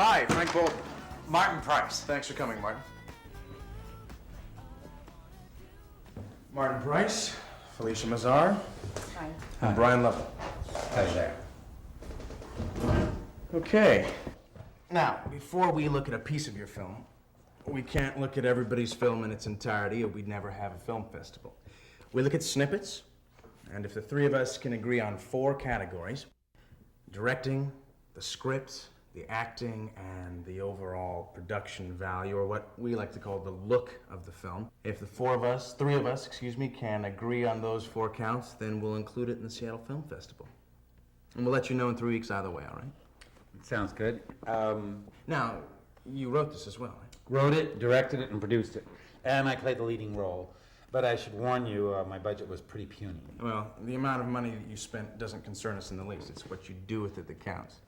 Hi, Frank Bolton. Martin Price. Thanks for coming, Martin. Martin Price, Felicia Mazar, and Brian Lovell. Hi there. Okay. Now, before we look at a piece of your film, we can't look at everybody's film in its entirety or we'd never have a film festival. We look at snippets, and if the three of us can agree on 4 categories, directing, the script, the acting, and the overall production value, or what we like to call the look of the film. If the three of us, can agree on those 4 counts, then we'll include it in the Seattle Film Festival. And we'll let you know in 3 weeks either way, all right? Sounds good. Now, you wrote this as well, right? Wrote it, directed it, and produced it. And I played the leading role. But I should warn you, my budget was pretty puny. Well, the amount of money that you spent doesn't concern us in the least. It's what you do with it that counts.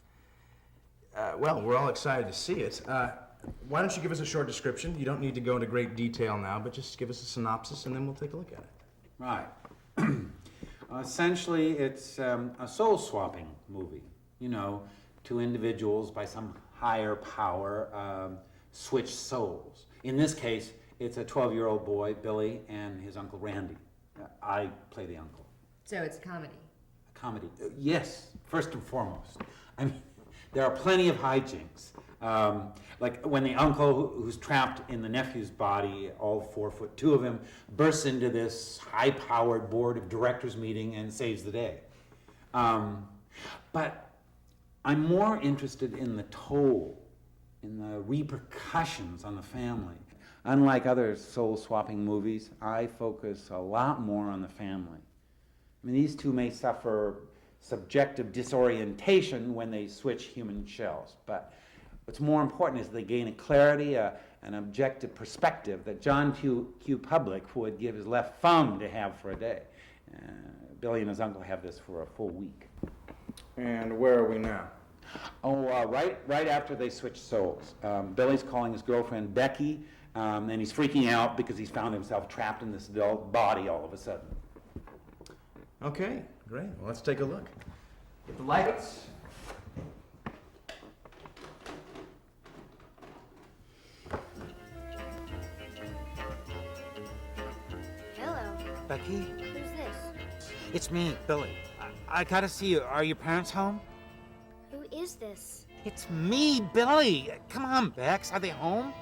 Well, we're all excited to see it. Why don't you give us a short description? You don't need to go into great detail now, but just give us a synopsis and then we'll take a look at it. Right. Essentially, it's a soul-swapping movie. You know, 2 individuals by some higher power switch souls. In this case, it's a 12-year-old boy, Billy, and his uncle Randy. I play the uncle. So it's a comedy. A comedy? Yes, first and foremost. I mean, there are plenty of hijinks. Like when the uncle, who's trapped in the nephew's body, all 4'2" of him, bursts into this high-powered board of directors meeting and saves the day. But I'm more interested in the toll, in the repercussions on the family. Unlike other soul-swapping movies, I focus a lot more on the family. I mean, these 2 may suffer subjective disorientation when they switch human shells, but what's more important is they gain a clarity, an objective perspective that John Q. Public would give his left thumb to have for a day. Billy and his uncle have this for a full week. And where are we now? Oh, right after they switch souls. Billy's calling his girlfriend Becky, and he's freaking out because he's found himself trapped in this adult body all of a sudden. Okay, great. Well, let's take a look. Get the lights. Hello. Becky? Who's this? It's me, Billy. I gotta see you. Are your parents home? Who is this? It's me, Billy. Come on, Bex. Are they home?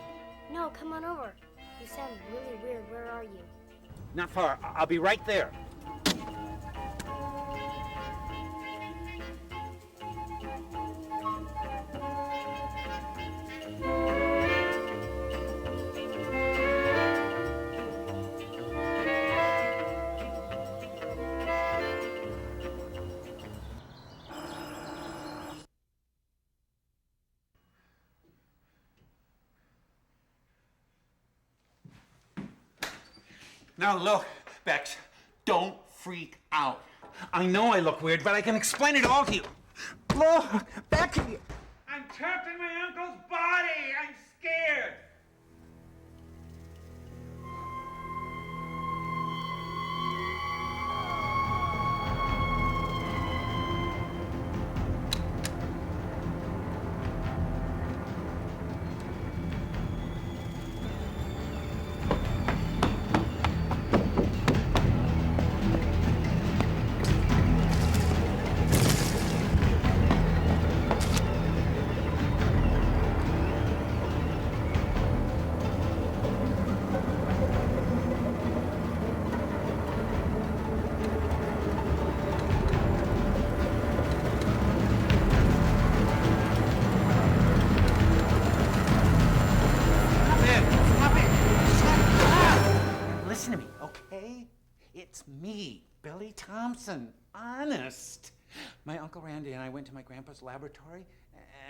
No, come on over. You sound really weird. Where are you? Not far. I'll be right there. Now look, Bex, don't freak out. I know I look weird, but I can explain it all to you. Look, Becky! I'm trapped in my uncle's body! I'm scared! It's me, Billy Thompson. Honest. My Uncle Randy and I went to my grandpa's laboratory,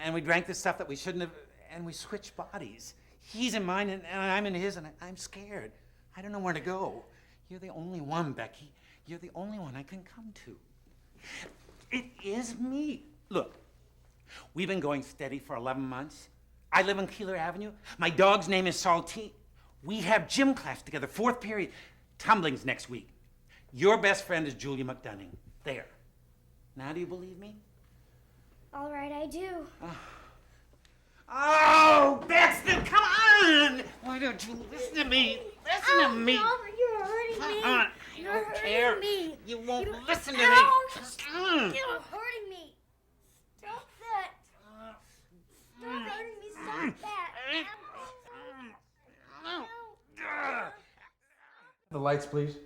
and we drank this stuff that we shouldn't have, and we switched bodies. He's in mine, and I'm in his, and I'm scared. I don't know where to go. You're the only one, Becky. You're the only one I can come to. It is me. Look, we've been going steady for 11 months. I live on Keeler Avenue. My dog's name is Saltine. We have gym class together, 4th period. Tumbling's next week. Your best friend is Julia McDunning. There. Now do you believe me? All right, I do. Oh, Baxter, come on! Why don't you listen to me? Listen to me. No, you're hurting me. Come on. You're don't hurting care. me. You won't You- listen to me. Ow! Mm. You're hurting me. Stop that. Stop hurting me. Stop that. The lights, please.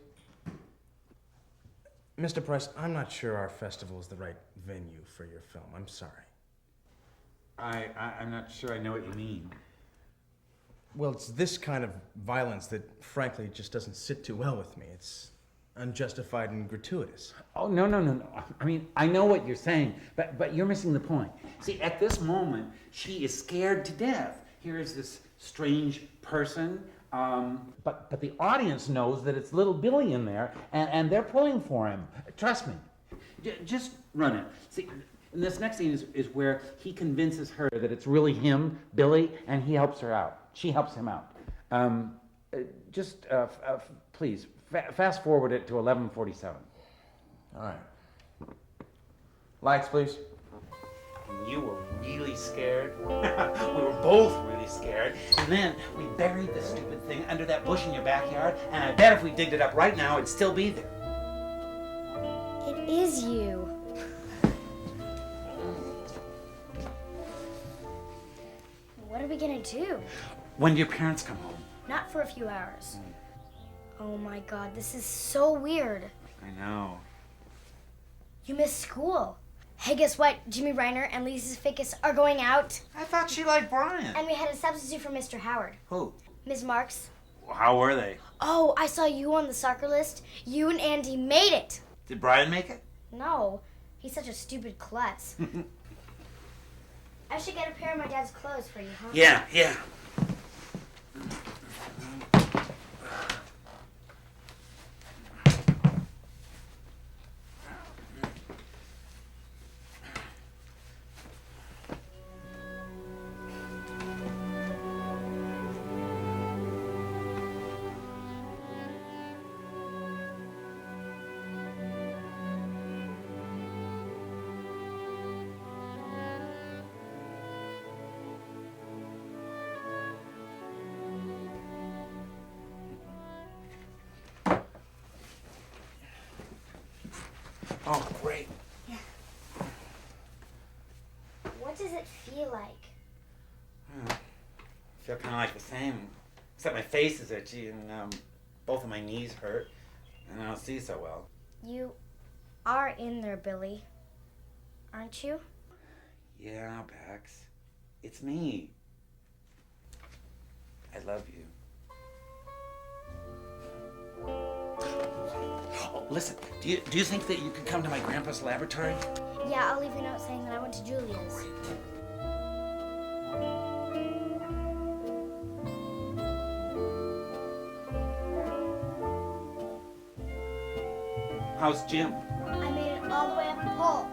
Mr. Price, I'm not sure our festival is the right venue for your film. I'm sorry. I'm not sure I know what you mean. Well, it's this kind of violence that, frankly, just doesn't sit too well with me. It's unjustified and gratuitous. Oh, no. I mean, I know what you're saying, but you're missing the point. See, at this moment, she is scared to death. Here is this strange person, but the audience knows that it's little Billy in there, and they're pulling for him. Trust me. Just run it. See, and this next scene is where he convinces her that it's really him, Billy, and he helps her out. She helps him out. Please, fast forward it to 11:47. All right. Lights, please. You were really scared. We were both really scared. And then we buried the stupid thing under that bush in your backyard, and I bet if we digged it up right now, it'd still be there. It is you. What are we gonna do? When do your parents come home? Not for a few hours. Oh my God, this is so weird. I know. You missed school. Hey, guess what? Jimmy Reiner and Lisa's Ficus are going out. I thought she liked Brian. And we had a substitute for Mr. Howard. Who? Ms. Marks. Well, how were they? Oh, I saw you on the soccer list. You and Andy made it. Did Brian make it? No, he's such a stupid klutz. I should get a pair of my dad's clothes for you, huh? Yeah. Oh, great. What does it feel like? I feel kind of like the same, except my face is itchy and both of my knees hurt, and I don't see so well. You are in there, Billy. Aren't you? Yeah, Pax. It's me. I love you. Oh, listen, do you think that you could come to my grandpa's laboratory? Yeah, I'll leave a note saying that I went to Julia's. How's Jim? I made it all the way up the pole.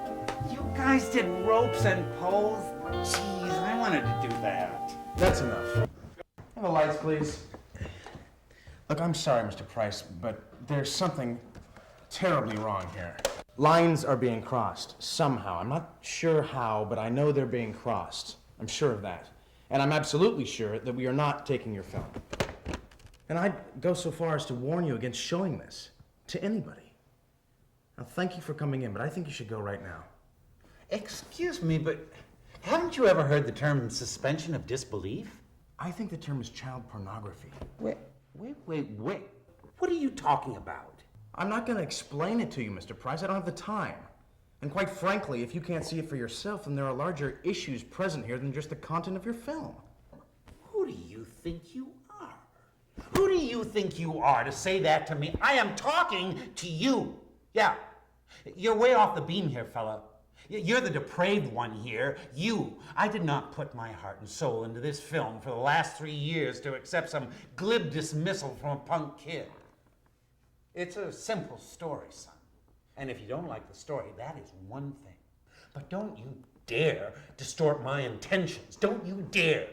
You guys did ropes and poles? Jeez, I wanted to do that. That's enough. And the lights, please. Look, I'm sorry, Mr. Price, but there's something terribly wrong here. Lines are being crossed, somehow. I'm not sure how, but I know they're being crossed. I'm sure of that. And I'm absolutely sure that we are not taking your film. And I'd go so far as to warn you against showing this to anybody. Now, thank you for coming in, but I think you should go right now. Excuse me, but haven't you ever heard the term suspension of disbelief? I think the term is child pornography. Wait. What are you talking about? I'm not going to explain it to you, Mr. Price. I don't have the time. And quite frankly, if you can't see it for yourself, then there are larger issues present here than just the content of your film. Who do you think you are? Who do you think you are to say that to me? I am talking to you. Yeah. You're way off the beam here, fella. You're the depraved one here. You. I did not put my heart and soul into this film for the last 3 years to accept some glib dismissal from a punk kid. It's a simple story, son. And if you don't like the story, that is one thing. But don't you dare distort my intentions. Don't you dare.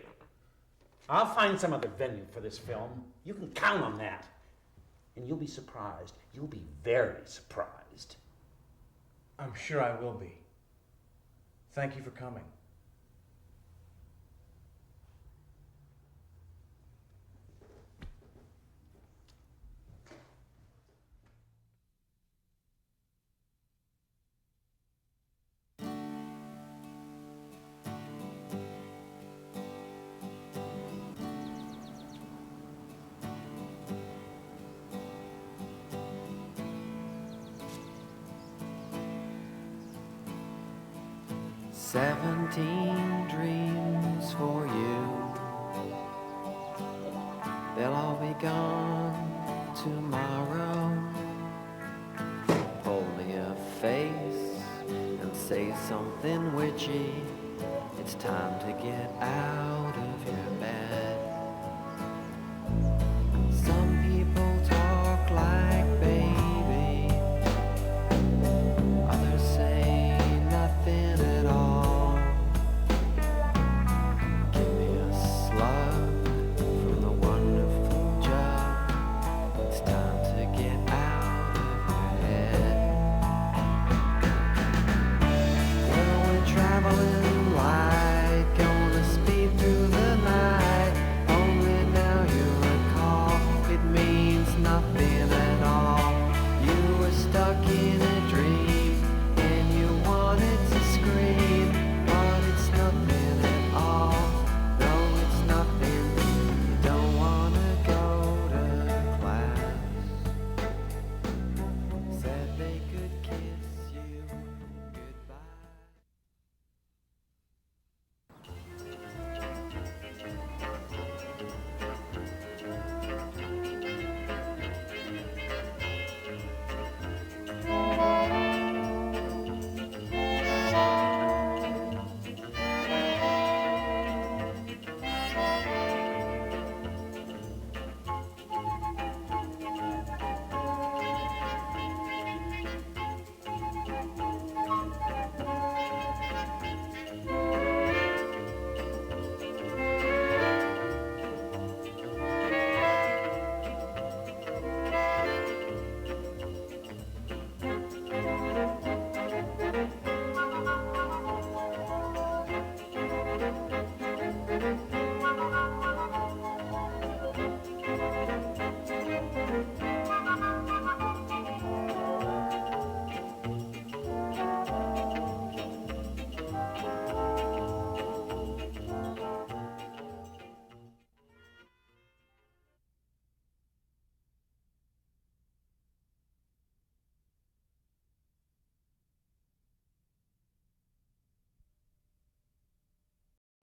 I'll find some other venue for this film. You can count on that. And you'll be surprised. You'll be very surprised. I'm sure I will be. Thank you for coming. 17 dreams for you. They'll all be gone tomorrow. Pull me a face and say something witchy. It's time to get out of